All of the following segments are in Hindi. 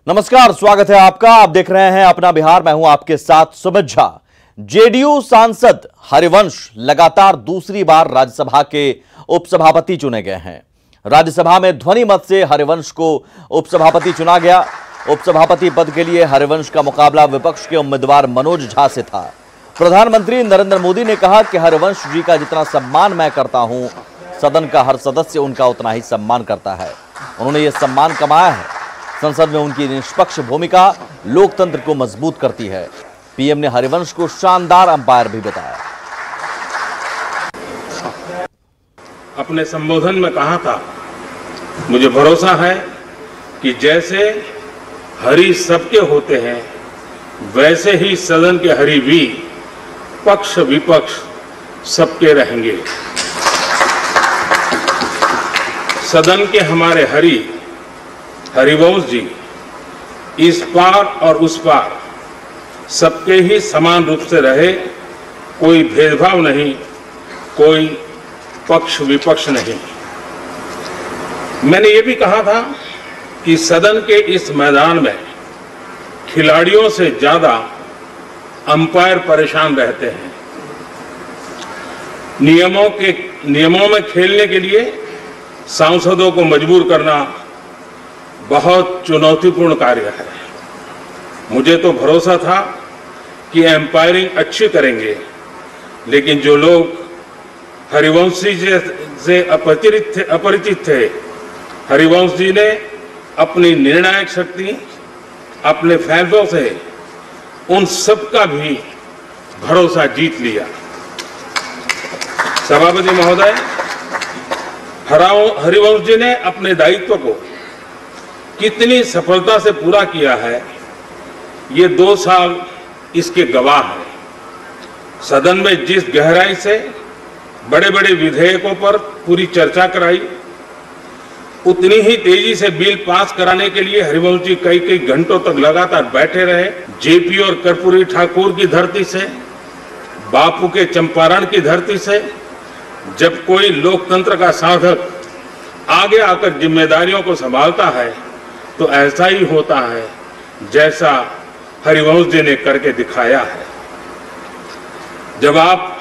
नमस्कार, स्वागत है आपका। आप देख रहे हैं अपना बिहार। मैं हूं आपके साथ सुमित झा। जेडीयू सांसद हरिवंश लगातार दूसरी बार राज्यसभा के उपसभापति चुने गए हैं। राज्यसभा में ध्वनि मत से हरिवंश को उपसभापति चुना गया। उपसभापति पद के लिए हरिवंश का मुकाबला विपक्ष के उम्मीदवार मनोज झा से था। प्रधानमंत्री नरेंद्र मोदी ने कहा कि हरिवंश जी का जितना सम्मान मैं करता हूं, सदन का हर सदस्य उनका उतना ही सम्मान करता है। उन्होंने यह सम्मान कमाया है। संसद में उनकी निष्पक्ष भूमिका लोकतंत्र को मजबूत करती है। पीएम ने हरिवंश को शानदार अंपायर भी बताया। अपने संबोधन में कहा था, मुझे भरोसा है कि जैसे हरि सबके होते हैं, वैसे ही सदन के हरि भी पक्ष विपक्ष सबके रहेंगे। सदन के हमारे हरिवंश जी इस पार और उस पार सबके ही समान रूप से रहे। कोई भेदभाव नहीं, कोई पक्ष विपक्ष नहीं। मैंने ये भी कहा था कि सदन के इस मैदान में खिलाड़ियों से ज्यादा अंपायर परेशान रहते हैं। नियमों में खेलने के लिए सांसदों को मजबूर करना बहुत चुनौतीपूर्ण कार्य है। मुझे तो भरोसा था कि एम्पायरिंग अच्छी करेंगे, लेकिन जो लोग हरिवंश जी से अपरिचित थे, हरिवंश जी ने अपनी निर्णायक शक्ति, अपने फैसलों से उन सबका भी भरोसा जीत लिया। सभापति महोदय, हरिवंश जी ने अपने दायित्व को कितनी सफलता से पूरा किया है, ये 2 साल इसके गवाह हैं। सदन में जिस गहराई से बड़े बड़े विधेयकों पर पूरी चर्चा कराई, उतनी ही तेजी से बिल पास कराने के लिए हरिवंश जी कई घंटों तक लगातार बैठे रहे। जेपी और कर्पूरी ठाकुर की धरती से, बापू के चंपारण की धरती से, जब कोई लोकतंत्र का साधक आगे आकर जिम्मेदारियों को संभालता है तो ऐसा ही होता है जैसा हरिवंश जी ने करके दिखाया है। जब आप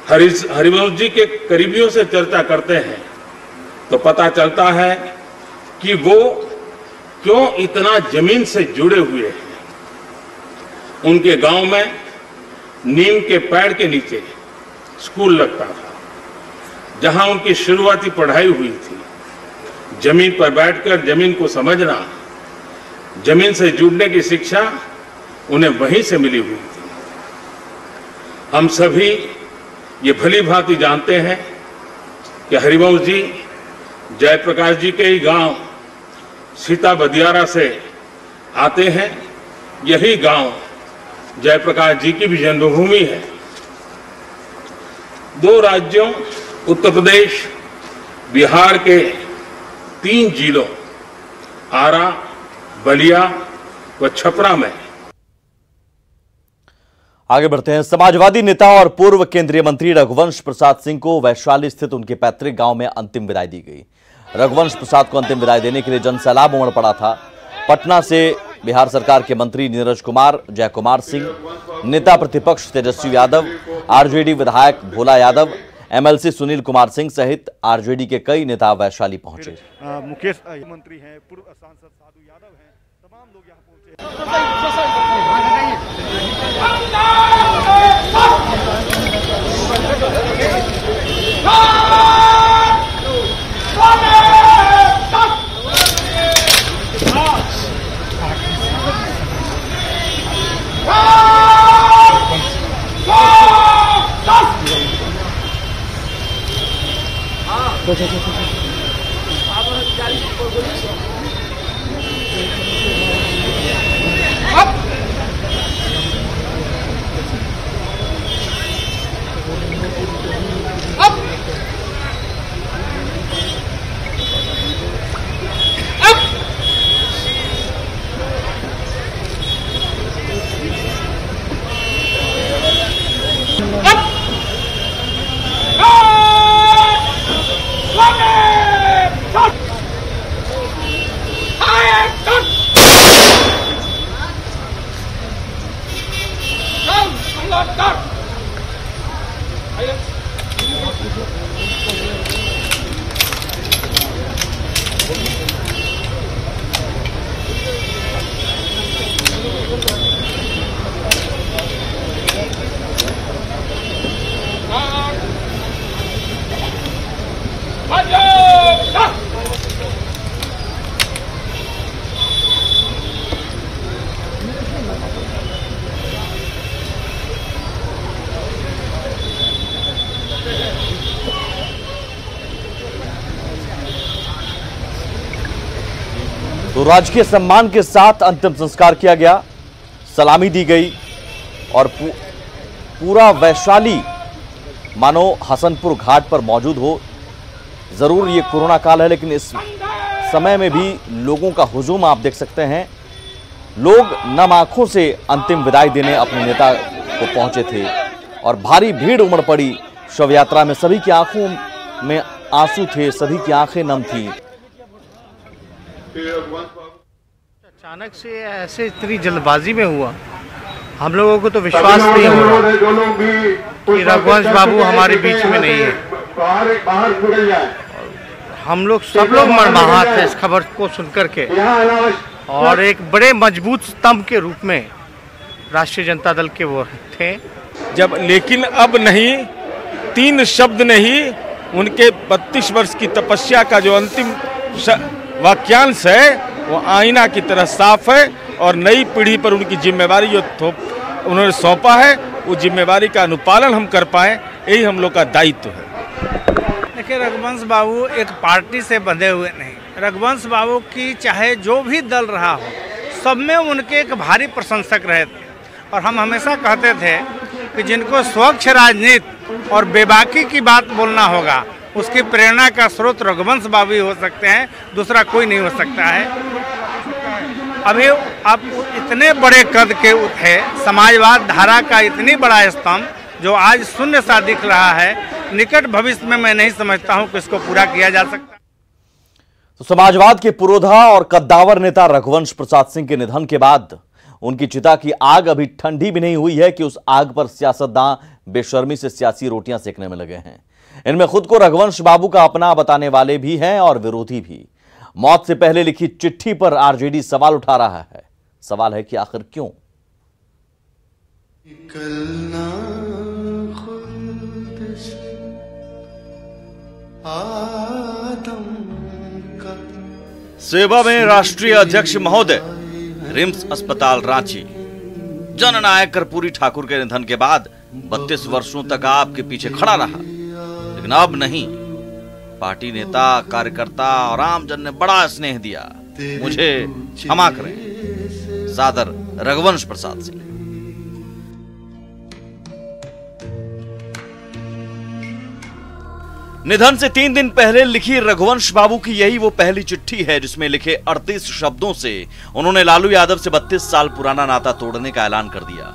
हरिवंश जी के करीबियों से चर्चा करते हैं तो पता चलता है कि वो क्यों इतना जमीन से जुड़े हुए हैं। उनके गांव में नीम के पेड़ के नीचे स्कूल लगता था, जहां उनकी शुरुआती पढ़ाई हुई थी। जमीन पर बैठकर जमीन को समझना, जमीन से जुड़ने की शिक्षा उन्हें वहीं से मिली हुई थी। हम सभी ये भली भांति जानते हैं कि हरिवंश जी जयप्रकाश जी के ही गांव सीता बदियारा से आते हैं। यही गांव जयप्रकाश जी की भी जन्मभूमि है। 2 राज्यों उत्तर प्रदेश, बिहार के 3 जिलों आरा, बलिया व छपरा में। आगे बढ़ते हैं। समाजवादी नेता और पूर्व केंद्रीय मंत्री रघुवंश प्रसाद सिंह को वैशाली स्थित उनके पैतृक गांव में अंतिम विदाई दी गई। रघुवंश प्रसाद को अंतिम विदाई देने के लिए जनसैलाब उमड़ पड़ा था। पटना से बिहार सरकार के मंत्री नीरज कुमार, जय कुमार सिंह, नेता प्रतिपक्ष तेजस्वी यादव, आरजेडी विधायक भोला यादव, एमएलसी सुनील कुमार सिंह सहित आरजेडी के कई नेता वैशाली पहुंचे। मुकेश मंत्री हैं, पूर्व सांसद साधु यादव हैं, तमाम लोग यहाँ Swami! तो राजकीय सम्मान के साथ अंतिम संस्कार किया गया, सलामी दी गई और पूरा वैशाली मानो हसनपुर घाट पर मौजूद हो। जरूर ये कोरोना काल है, लेकिन इस समय में भी लोगों का हुजूम आप देख सकते हैं। लोग नम आंखों से अंतिम विदाई देने अपने नेता को पहुंचे थे और भारी भीड़ उमड़ पड़ी शव यात्रा में। सभी की आंखों में आंसू थे, सभी की आंखें नम थी। अचानक से ऐसे इतनी जल्दबाजी में हुआ, हम लोगों को तो विश्वास नहीं हो रहा कि रघुवंश बाबू हमारे बीच में नहीं है। हम लोग सब लोग मर्माहत थे इस खबर को सुनकर के, और एक बड़े मजबूत स्तंभ के रूप में राष्ट्रीय जनता दल के वो थे। जब लेकिन अब नहीं, 3 शब्द नहीं, उनके 32 वर्ष की तपस्या का जो अंतिम वाक्यांश है वो आईना की तरह साफ है और नई पीढ़ी पर उनकी जिम्मेवारी जो उन्होंने सौंपा है, वो जिम्मेवारी का अनुपालन हम कर पाएं, यही हम लोग का दायित्व है। देखिए, रघुवंश बाबू एक पार्टी से बंधे हुए नहीं। रघुवंश बाबू की चाहे जो भी दल रहा हो, सब में उनके एक भारी प्रशंसक रहे थे। और हम हमेशा कहते थे कि जिनको स्वच्छ राजनीति और बेबाकी की बात बोलना होगा, उसकी प्रेरणा का स्रोत रघुवंश बाबू ही हो सकते हैं, दूसरा कोई नहीं हो सकता है। अभी आप इतने बड़े कद के उठे, समाजवाद धारा का इतनी बड़ा स्तंभ जो आज शून्य सा दिख रहा है, निकट भविष्य में मैं नहीं समझता हूं कि इसको पूरा किया जा सकता। तो समाजवाद के पुरोधा और कद्दावर नेता रघुवंश प्रसाद सिंह के निधन के बाद उनकी चिता की आग अभी ठंडी भी नहीं हुई है कि उस आग पर सियासतदान बेशर्मी से सियासी रोटियां सेकने में लगे हैं। इनमें खुद को रघुवंश बाबू का अपना बताने वाले भी हैं और विरोधी भी। मौत से पहले लिखी चिट्ठी पर आरजेडी सवाल उठा रहा है। सवाल है कि आखिर क्यों? सेवा में राष्ट्रीय अध्यक्ष महोदय, रिम्स अस्पताल रांची। जननायक कर्पूरी ठाकुर के निधन के बाद 32 वर्षों तक आपके पीछे खड़ा रहा, लेकिन अब नहीं। पार्टी नेता, कार्यकर्ता और आमजन ने बड़ा स्नेह दिया। मुझे क्षमा करें। सादर, रघुवंश प्रसाद सिंह। निधन से 3 दिन पहले लिखी रघुवंश बाबू की यही वो पहली चिट्ठी है जिसमें लिखे 38 शब्दों से उन्होंने लालू यादव से 32 साल पुराना नाता तोड़ने का ऐलान कर दिया।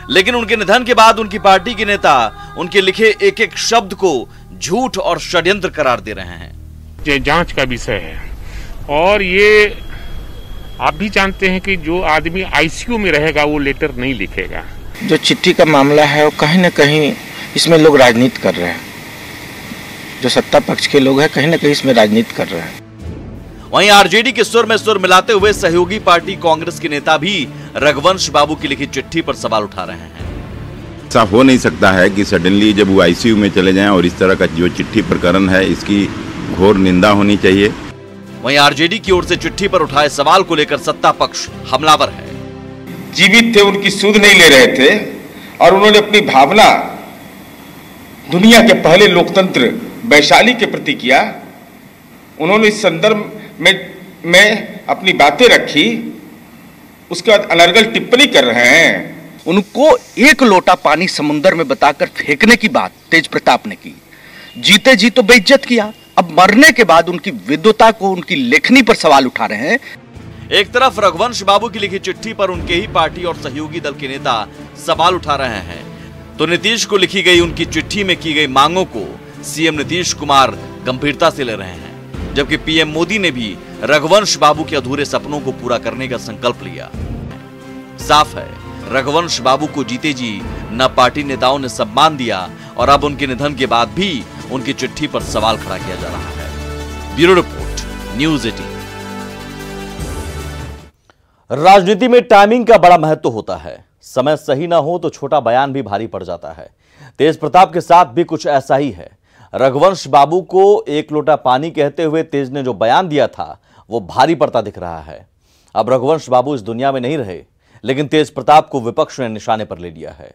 लेकिन उनके निधन के बाद उनकी पार्टी के नेता उनके लिखे एक एक शब्द को झूठ और षड्यंत्र करार दे रहे हैं। ये जांच का विषय है और ये आप भी जानते हैं कि जो आदमी आईसीयू में रहेगा वो लेटर नहीं लिखेगा। जो चिट्ठी का मामला है वो कहीं न कहीं इसमें लोग राजनीति कर रहे हैं। जो सत्ता पक्ष के लोग हैं कहीं न कहीं इसमें राजनीति कर रहे हैं। वहीं आरजेडी के सुर में सुर मिलाते हुए सहयोगी पार्टी कांग्रेस के नेता भी रघुवंश बाबू की लिखी चिट्ठी पर सवाल उठा रहे हैं। ऐसा हो नहीं सकता है कि सडनली जब वो आईसीयू में चले जाएं और इस तरह का जो चिट्ठी प्रकरण है इसकी घोर निंदा होनी चाहिए। वहीं आरजेडी की ओर से चिट्ठी पर उठाए सवाल को लेकर सत्ता पक्ष हमलावर है। जीवित थे, उनकी सुध नहीं ले रहे थे और उन्होंने अपनी भावना दुनिया के पहले लोकतंत्र वैशाली के प्रति किया। उन्होंने इस संदर्भ में अपनी बातें रखी, उसके बाद अनर्गल टिप्पणी कर रहे हैं। उनको एक लोटा पानी समुंदर में बताकर फेंकने की बात तेज प्रताप ने की। जीते जी तो बेइज्जत किया, अब मरने के बाद उनकी विद्वता को, उनकी लेखनी पर सवाल उठा रहे हैं। एक तरफ रघुवंश बाबू की लिखी चिट्ठी पर उनके ही पार्टी और सहयोगी दल के नेता सवाल उठा रहे हैं, तो नीतीश को लिखी गई उनकी चिट्ठी में की गई मांगों को सीएम नीतीश कुमार गंभीरता से ले रहे हैं, जबकि पीएम मोदी ने भी रघुवंश बाबू के अधूरे सपनों को पूरा करने का संकल्प लिया। साफ है, रघुवंश बाबू को जीते जी न पार्टी नेताओं ने सम्मान दिया और अब उनके निधन के बाद भी उनकी चिट्ठी पर सवाल खड़ा किया जा रहा है। Bureau report, news 18। राजनीति में टाइमिंग का बड़ा महत्व होता है। समय सही ना हो तो छोटा बयान भी भारी पड़ जाता है। तेज प्रताप के साथ भी कुछ ऐसा ही है। रघुवंश बाबू को एक लोटा पानी कहते हुए तेज ने जो बयान दिया था वो भारी पड़ता दिख रहा है। अब रघुवंश बाबू इस दुनिया में नहीं रहे, लेकिन तेज प्रताप को विपक्ष ने निशाने पर ले लिया है।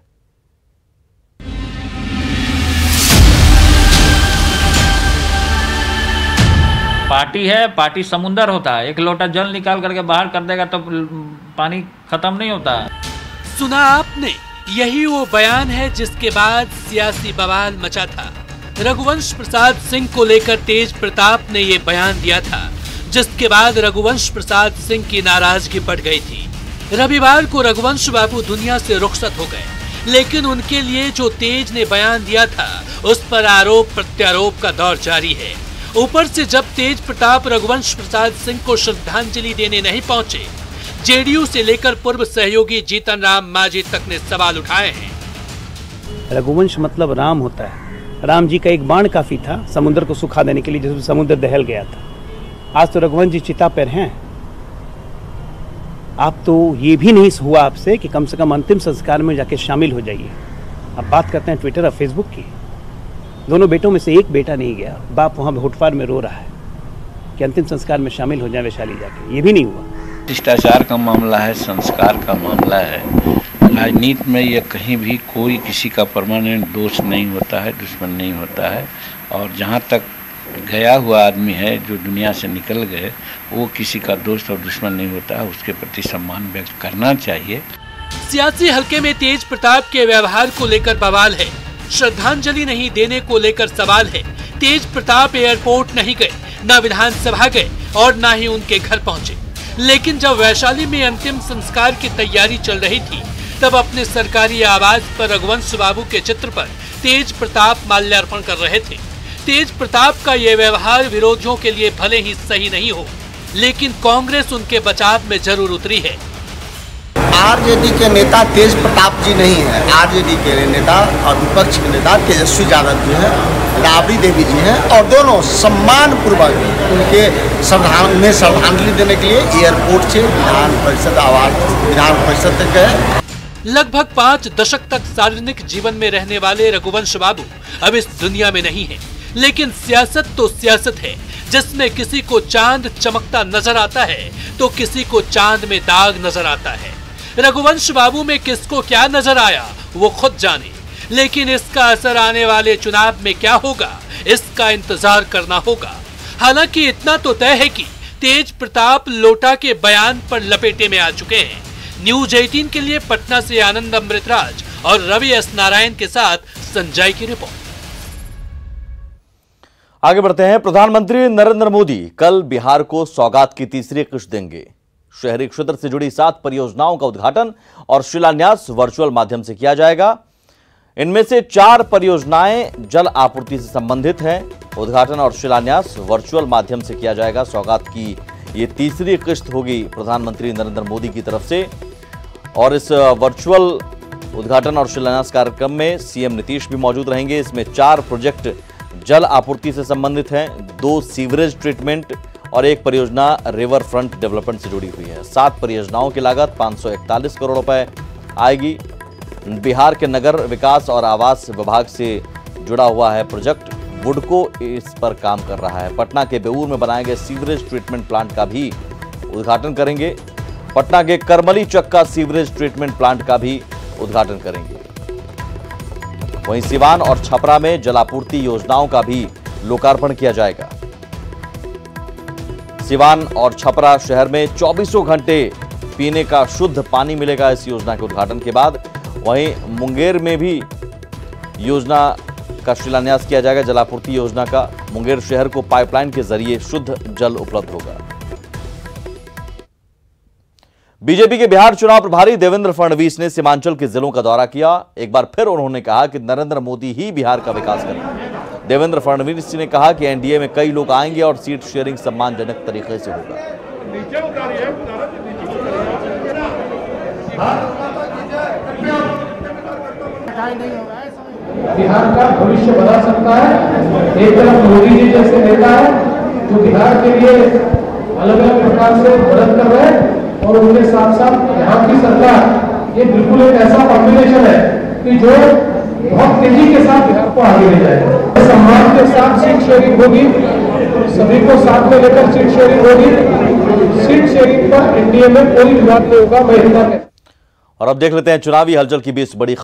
पार्टी है, पार्टी समुंदर होता है। एक लोटा जल निकाल करके बाहर कर देगा तो पानी खत्म नहीं होता। सुना आपने, यही वो बयान है जिसके बाद सियासी बवाल मचा था। रघुवंश प्रसाद सिंह को लेकर तेज प्रताप ने ये बयान दिया था, जिसके बाद रघुवंश प्रसाद सिंह की नाराजगी बढ़ गई थी। रविवार को रघुवंश बाबू दुनिया से रुखसत हो गए, लेकिन उनके लिए जो तेज ने बयान दिया था उस पर आरोप प्रत्यारोप का दौर जारी है। ऊपर से जब तेज प्रताप रघुवंश प्रसाद सिंह को श्रद्धांजलि देने नहीं पहुंचे, जेडीयू से लेकर पूर्व सहयोगी जीतन राम मांझी तक ने सवाल उठाए हैं। रघुवंश मतलब राम होता है। राम जी का एक बाण काफी था समुद्र को सुखा देने के लिए, जिसमें समुद्र दहल गया था। आज तो रघुवंश जी चिता पर हैं। आप तो ये भी नहीं हुआ आपसे कि कम से कम अंतिम संस्कार में जाके शामिल हो जाइए। अब बात करते हैं ट्विटर और फेसबुक की। दोनों बेटों में से एक बेटा नहीं गया। बाप वहां हुटफार में रो रहा है कि अंतिम संस्कार में शामिल हो जाए वैशाली जाके। ये भी नहीं हुआ। शिष्टाचार का मामला है, संस्कार का मामला है। राजनीति में ये कहीं भी कोई किसी का परमानेंट दोस्त नहीं होता है, दुश्मन नहीं होता है। और जहाँ तक गया हुआ आदमी है जो दुनिया से निकल गए, वो किसी का दोस्त और दुश्मन नहीं होता है। उसके प्रति सम्मान व्यक्त करना चाहिए। सियासी हलके में तेज प्रताप के व्यवहार को लेकर बवाल है। श्रद्धांजलि नहीं देने को लेकर सवाल है। तेज प्रताप एयरपोर्ट नहीं गए, न विधानसभा गए और न ही उनके घर पहुंचे। लेकिन जब वैशाली में अंतिम संस्कार की तैयारी चल रही थी, तब अपने सरकारी आवास पर रघुवंश बाबू के चित्र पर तेज प्रताप माल्यार्पण कर रहे थे। तेज प्रताप का ये व्यवहार विरोधियों के लिए भले ही सही नहीं हो, लेकिन कांग्रेस उनके बचाव में जरूर उतरी है। आरजेडी के नेता तेज प्रताप जी नहीं है। आरजेडी के नेता और विपक्ष के नेता तेजस्वी यादव जी हैं, राबड़ी देवी जी हैं, और दोनों सम्मान पूर्वक उनके श्रद्धांजलि देने के लिए एयरपोर्ट से विधान परिषद तक गए। लगभग 5 दशक तक सार्वजनिक जीवन में रहने वाले रघुवंश बाबू अब इस दुनिया में नहीं है, लेकिन सियासत तो सियासत है, जिसमें किसी को चांद चमकता नजर आता है तो किसी को चांद में दाग नजर आता है। रघुवंश बाबू में किसको क्या नजर आया वो खुद जाने, लेकिन इसका असर आने वाले चुनाव में क्या होगा, इसका इंतजार करना होगा। हालांकि इतना तो तय है कि तेज प्रताप लोटा के बयान पर लपेटे में आ चुके हैं। न्यूज 18 के लिए पटना से आनंद अमृतराज और रवि एस नारायण के साथ संजय की रिपोर्ट। आगे बढ़ते हैं। प्रधानमंत्री नरेंद्र मोदी कल बिहार को सौगात की तीसरी किश्त देंगे। शहरी क्षेत्र से जुड़ी 7 परियोजनाओं का उद्घाटन और शिलान्यास वर्चुअल माध्यम से किया जाएगा। इनमें से 4 परियोजनाएं जल आपूर्ति से संबंधित हैं। उद्घाटन और शिलान्यास वर्चुअल माध्यम से किया जाएगा। सौगात की ये तीसरी किश्त होगी प्रधानमंत्री नरेंद्र मोदी की तरफ से। और इस वर्चुअल उद्घाटन और शिलान्यास कार्यक्रम में सीएम नीतीश भी मौजूद रहेंगे। इसमें 4 प्रोजेक्ट जल आपूर्ति से संबंधित हैं, 2 सीवरेज ट्रीटमेंट और 1 परियोजना रिवर फ्रंट डेवलपमेंट से जुड़ी हुई है। 7 परियोजनाओं की लागत 541 करोड़ रुपए आएगी। बिहार के नगर विकास और आवास विभाग से जुड़ा हुआ है प्रोजेक्ट। वुडको इस पर काम कर रहा है। पटना के बेऊर में बनाए गए सीवरेज ट्रीटमेंट प्लांट का भी उद्घाटन करेंगे। पटना के करमली चक्का सीवरेज ट्रीटमेंट प्लांट का भी उद्घाटन करेंगे। वहीं सिवान और छपरा में जलापूर्ति योजनाओं का भी लोकार्पण किया जाएगा। सिवान और छपरा शहर में 24 घंटे पीने का शुद्ध पानी मिलेगा इस योजना के उद्घाटन के बाद। वहीं मुंगेर में भी योजना का शिलान्यास किया जाएगा। जलापूर्ति योजना का मुंगेर शहर को पाइपलाइन के जरिए शुद्ध जल उपलब्ध होगा। बीजेपी के बिहार चुनाव प्रभारी देवेंद्र फडणवीस ने सीमांचल के जिलों का दौरा किया। एक बार फिर उन्होंने कहा कि नरेंद्र मोदी ही बिहार का विकास करेंगे। देवेंद्र फडणवीस ने कहा कि एनडीए में कई लोग आएंगे और सीट शेयरिंग सम्मानजनक तरीके से होगा। बिहार का भविष्य बना सकता है। एक तरफ मोदी जी जैसे नेता है जो बिहार के लिए अलग अलग प्रकार से मदद कर रहे हैं, और उनके साथ साथ यहाँ की सरकार, ये बिल्कुल एक ऐसा कॉम्बिनेशन है कि जो बहुत तेजी के साथ बिहार को आगे ले जाएगा। सम्मान के साथ सीट शेयरिंग होगी, सभी को साथ में लेकर सीट शेयरिंग होगी। सीट शेयरिंग पर एनडीए में कोई विवाद नहीं होगा। मैं और अब देख लेते हैं चुनावी हलचल की 20 बड़ी